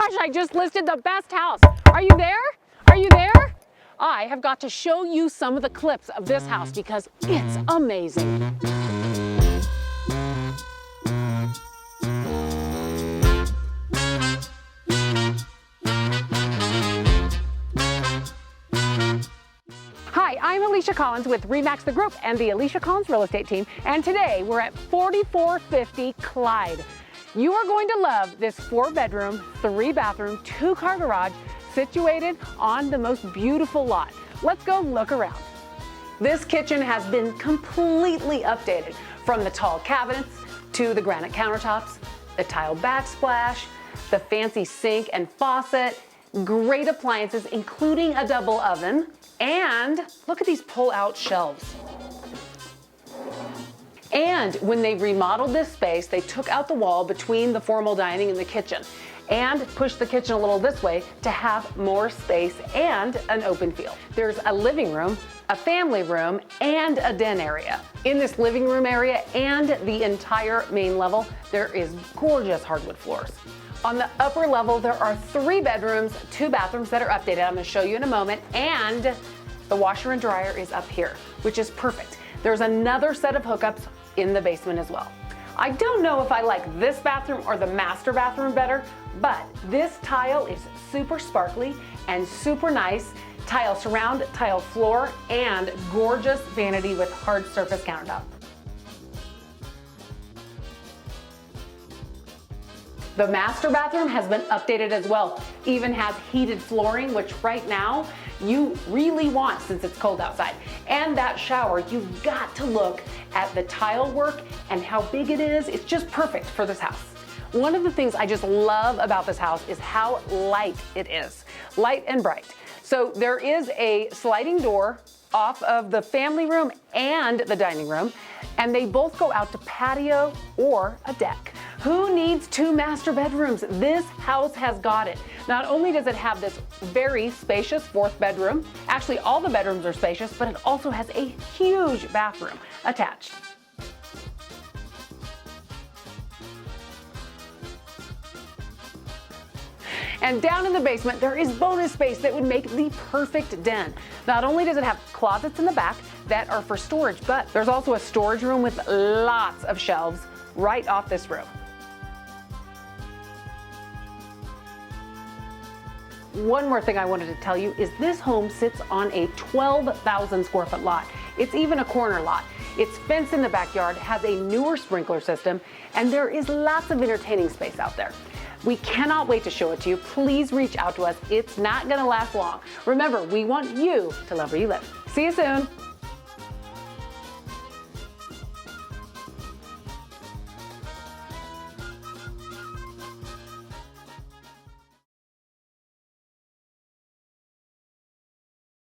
gosh, I just listed the best house. Are you there? Are you there? I have got to show you some of the clips of this house because it's amazing. Hi, I'm Alisha Collins with RE/MAX the Group and the Alisha Collins Real Estate Team, and today we're at 4450 Clyde. You are going to love this 4-bedroom, 3-bathroom, 2-car garage situated on the most beautiful lot. Let's go look around. This kitchen has been completely updated, from the tall cabinets to the granite countertops, the tile backsplash, the fancy sink and faucet, great appliances including a double oven, and look at these pull-out shelves. And when they remodeled this space, they took out the wall between the formal dining and the kitchen and pushed the kitchen a little this way to have more space and an open feel. There's a living room, a family room, and a den area. In this living room area and the entire main level, there is gorgeous hardwood floors. On the upper level, there are 3 bedrooms, 2 bathrooms that are updated. I'm gonna show you in a moment, and the washer and dryer is up here, which is perfect. There's another set of hookups in the basement as well. I don't know if I like this bathroom or the master bathroom better, but this tile is super sparkly and super nice. Tile surround, tile floor, and gorgeous vanity with hard surface countertop. The master bathroom has been updated as well. Even has heated flooring, which right now you really want since it's cold outside. And that shower, you've got to look at the tile work and how big it is. It's just perfect for this house. One of the things I just love about this house is how light it is. Light and bright. So there is a sliding door off of the family room and the dining room, and they both go out to patio or a deck. Who needs 2 master bedrooms? This house has got it. Not only does it have this very spacious 4th bedroom, actually all the bedrooms are spacious, but it also has a huge bathroom attached. And down in the basement, there is bonus space that would make the perfect den. Not only does it have closets in the back that are for storage, but there's also a storage room with lots of shelves right off this room. One more thing I wanted to tell you is this home sits on a 12,000 square foot lot. It's even a corner lot. It's fenced in the backyard, has a newer sprinkler system, and there is lots of entertaining space out there. We cannot wait to show it to you. Please reach out to us. It's not gonna last long. Remember, we want you to love where you live. See you soon.